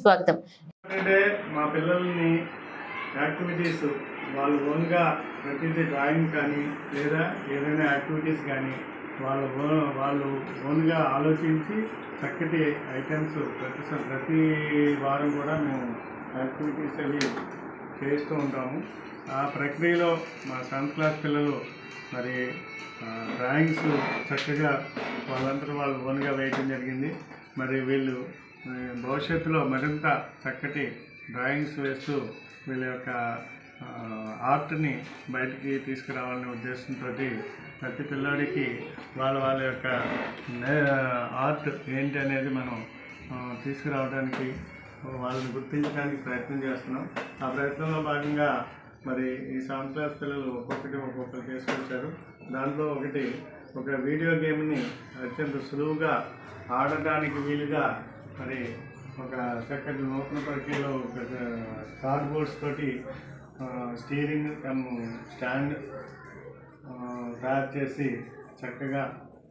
స్వాగతం. మా పిల్లల్ని యాక్టివిటీస్ వాళ్ళు ఓన్గా ప్రతిదీ డ్రాయింగ్ కానీ లేదా ఏదైనా యాక్టివిటీస్ కానీ వాళ్ళు ఓన్గా ఆలోచించి చక్కటి ఐటమ్స్ ప్రతి వారం కూడా మేము యాక్టివిటీస్ అవి చేస్తూ ఉంటాము. ఆ ప్రక్రియలో మా 7th క్లాస్ పిల్లలు మరి డ్రాయింగ్స్ చక్కగా వాళ్ళందరూ వాళ్ళు ఓన్గా వేయటం జరిగింది. మరి వీళ్ళు భవిష్యత్తులో మరింత చక్కటి డ్రాయింగ్స్ వేస్తూ వీళ్ళ యొక్క ఆర్ట్ని బయటికి తీసుకురావాలనే ఉద్దేశంతో ప్రతి పిల్లాడికి వాళ్ళ యొక్క ఆర్ట్ ఏంటి అనేది మనం తీసుకురావడానికి వాళ్ళని గుర్తించడానికి ప్రయత్నం చేస్తున్నాం. ఆ ప్రయత్నంలో భాగంగా మరి ఈ 7th క్లాస్ పిల్లలు ఒక్కొక్కరు చేసుకొచ్చారు. దాంట్లో ఒక వీడియో గేమ్ని అత్యంత సులువుగా ఆడటానికి వీలుగా మరి ఒక చక్కటి నూతన ప్రక్రియలో కార్డ్బోర్డ్స్ తోటి స్టీరింగ్ స్టాండ్ తయారు చేసి చక్కగా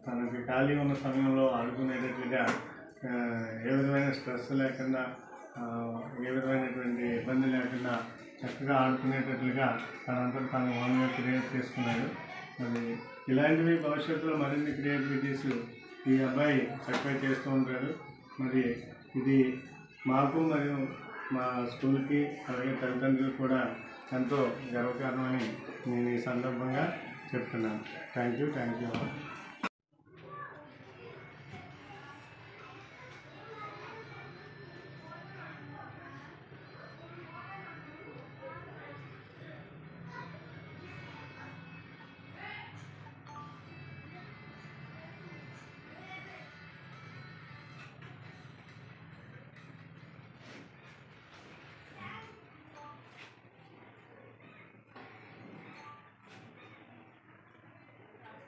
తనకి ఖాళీ ఉన్న సమయంలో ఆడుకునేటట్లుగా ఏ విధమైన స్ట్రెస్ లేకుండా ఏ విధమైనటువంటి ఇబ్బంది లేకుండా చక్కగా ఆడుకునేటట్లుగా తనంతా తను ఓన్గా క్రియేట్ చేసుకున్నాడు. మరి ఇలాంటివి భవిష్యత్తులో మరిన్ని క్రియేటివిటీస్ ఈ అబ్బాయి చక్కగా చేస్తూ ఉంటాడు. మరి ఇది మాకు మరియు మా స్కూల్కి అలాగే తల్లిదండ్రులకు కూడా ఎంతో గర్వకారణమని నేను ఈ సందర్భంగా చెప్తున్నాను. Thank you.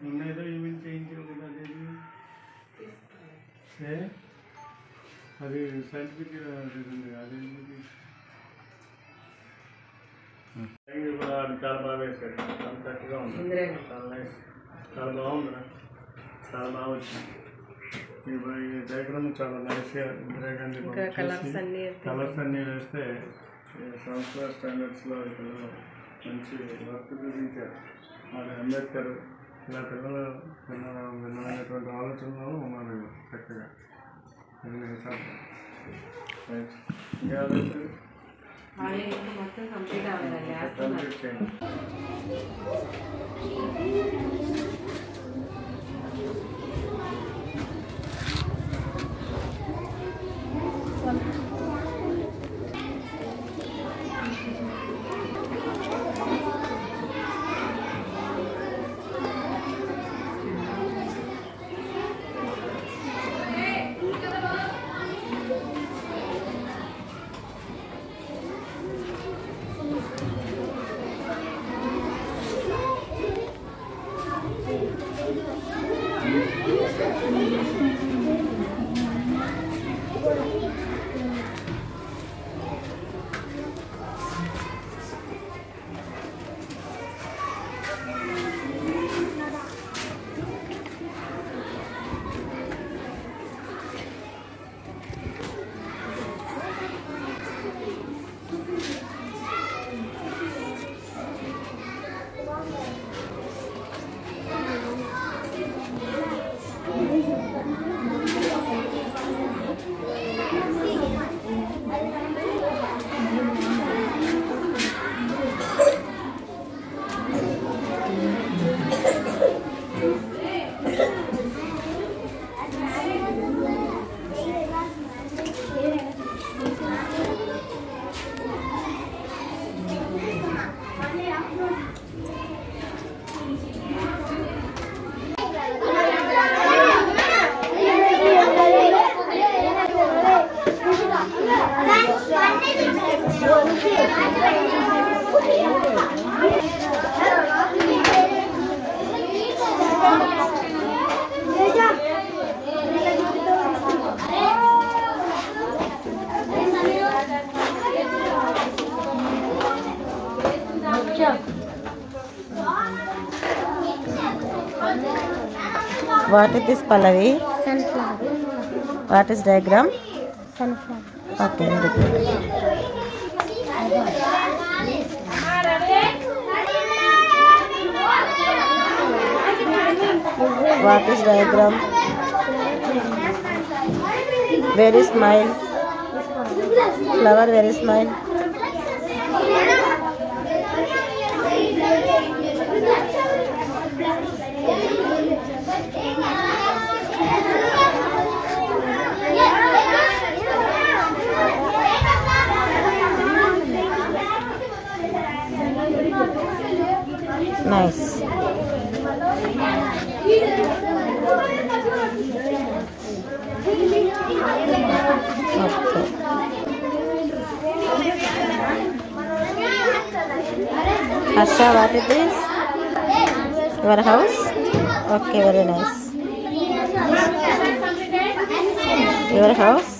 నిన్నేదో ఈవెంట్ చేయించావు కదా, అది సైంటిఫిక్ అది చాలా బాగా వేశాడు. చాలా చక్కగా ఉంది, చాలా నైస్, చాలా బాగుంది, చాలా బాగా వచ్చింది. ఈ డయాగ్రామ్ చాలా నైస్గా ఇందిరాగాంధీ కలర్స్ అన్నీ వేస్తే 7th క్లాస్ స్టాండర్డ్స్లో పిల్లలు మంచి వర్క్ చూపించారు. అది అంబేద్కర్ ఇలా పిల్లలు భిన్నమైనటువంటి ఆలోచనలు ఉన్నారు చక్కగా. కంప్లీట్ చేయండి. What is this, Pallavi? Sunflower. What is diagram? Sunflower. Okay, very good. What is diagram? Where is smile? Flower, where is smile? Nice. Okay. Harsha, what is this? Your house? Okay, very nice. Your house?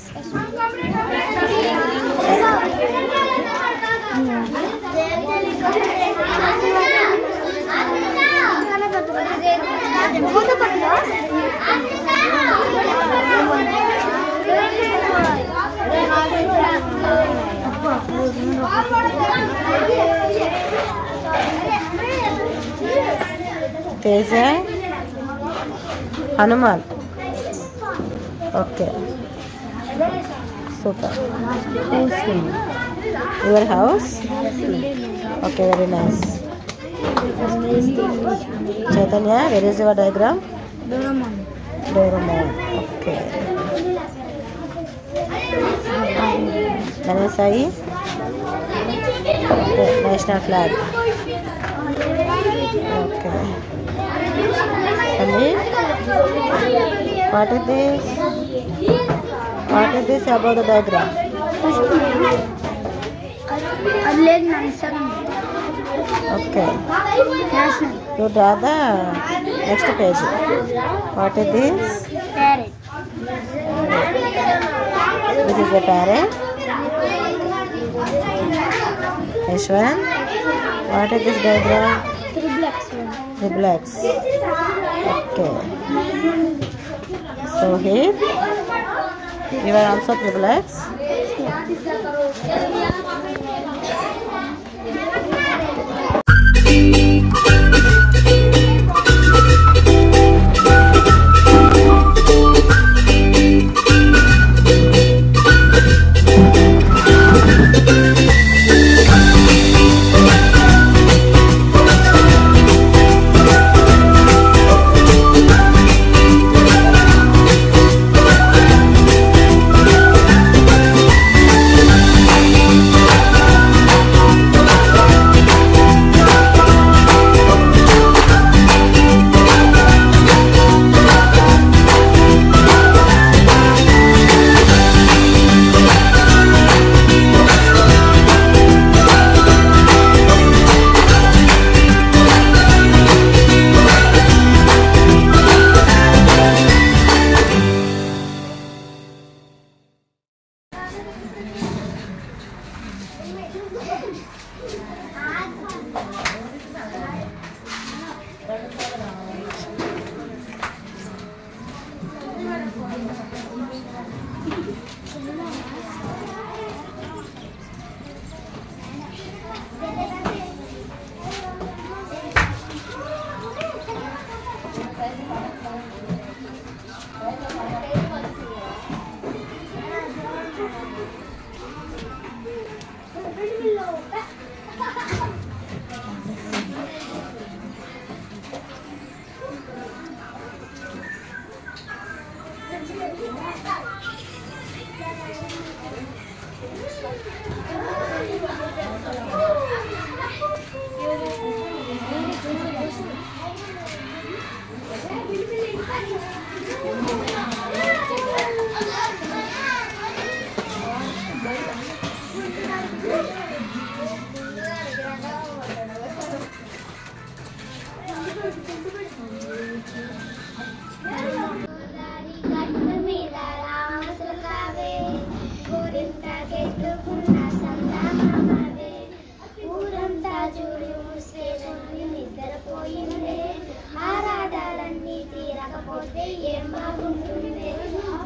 Teja, Hanuman. Okay. Super. Your house? Okay, very nice. Chaitanya, where is your diagram? Doraemon. Okay. Sai? Okay. National flag. Okay. Samir? What is this? What is this about the diagram? Okay. You draw the next page. What is this? Parrot. This is a parrot. Ishwan, what is this diagram? Triplex. Okay. So here, you are also triplex.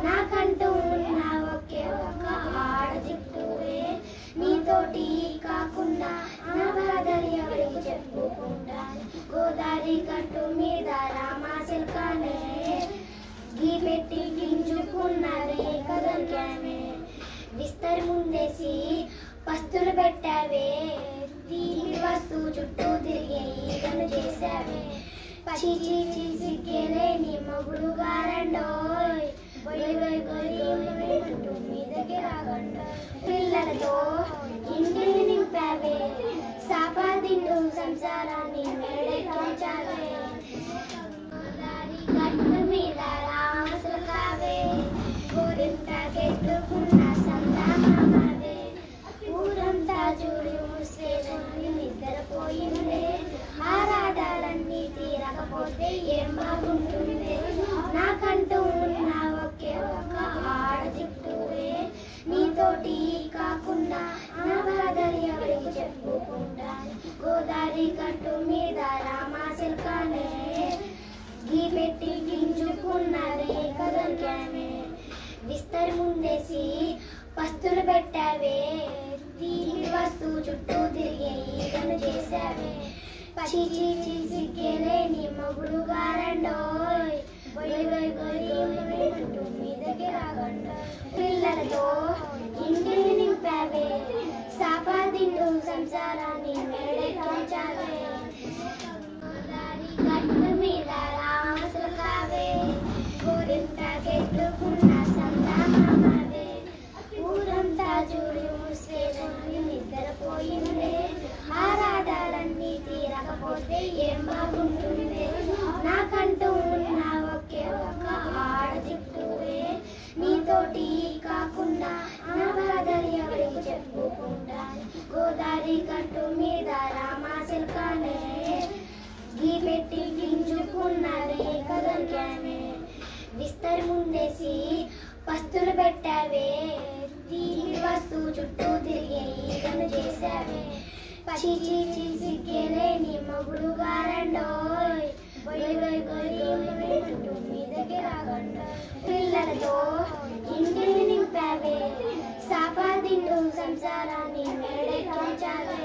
నాకంటూ ఉన్న ఒకే ఒక ఆడది చెప్పుకుంటాను. గోదావరి గట్టు మీద రామాశిల్కానే గీ పెట్టి గింజుకున్నవే కదలికానే. విస్తరి ముందేసి పస్తులు పెట్టావే, తీపి వస్తువు చుట్టూ తిరిగే ఈగను చేశావే. చీచి సిగ్గేలేని మొగుడు గారండోయ్, మీదకి రాగండో. పిల్లలతో ఇంటిని నింపావే, సాపాదిండు సంసారాన్ని మేడెక్కించావే. గట్టు మీద రామశిల్కావే, ఊరింత కెట్టుకున్న సంతానమావే. ఊరంతా చూడు ముస్లింని నిద్రపోయిందే, ఆరాధాలన్నీ తీరకపోతే ఏం బాగుంటుందే. నాకంటూ ఉన్న ఒకే ఒక్క ఆడదిక్కువే, నీతోటి కాకుండా నా బాధలు ఎవరికి చెప్పుకుంటాను. గోదావరి గట్టు మీద రామాశిల్కానే గీ పెట్టి గింజుకున్నవే కదలికానే. విస్తరి ముందేసి పస్తులు పెట్టావే, తీపి వస్తువు చుట్టూ తిరిగే ఈగను చేశావే. చీచి సిగ్గేలేని మొగుడు గారండోయ్, మీదకి రాగండో. పిల్లలతో ఇంటిని నింపావే, సాపాదిండు సంసారాన్ని మేడెక్కించావే. గట్టు మీద రామశిల్కావే, ఊరింత కెట్టుకున్న సంతానమావే. ఊరంతా చూడు ముస్లింని నిద్రపోయిందే, ఆరాధాలన్నీ తీరకపోతే ఏం బాగుంటుందే. నాకంటూ ఉన్న ఒకే ఒక్క ఆడదిక్కువే, నీతోటి కాకుండా నా బాధలు ఎవరికి చెప్పుకుంటాను. గోదావరి గట్టు మీద రామాశిల్కానే గీ పెట్టి గింజుకున్నవే కదలికానే. విస్తరి ముందేసి పస్తులు పెట్టావే, తీపి వస్తువు చుట్టూ తిరిగే ఈగను చేశావే. చీచి సిగ్గేలేని మొగుడు గారండోయ్, మీదకి రాగండో. పిల్లలతో ఇంటిని నింపావే, సాపాదిండు సంసారాన్ని మేడెక్కించావే.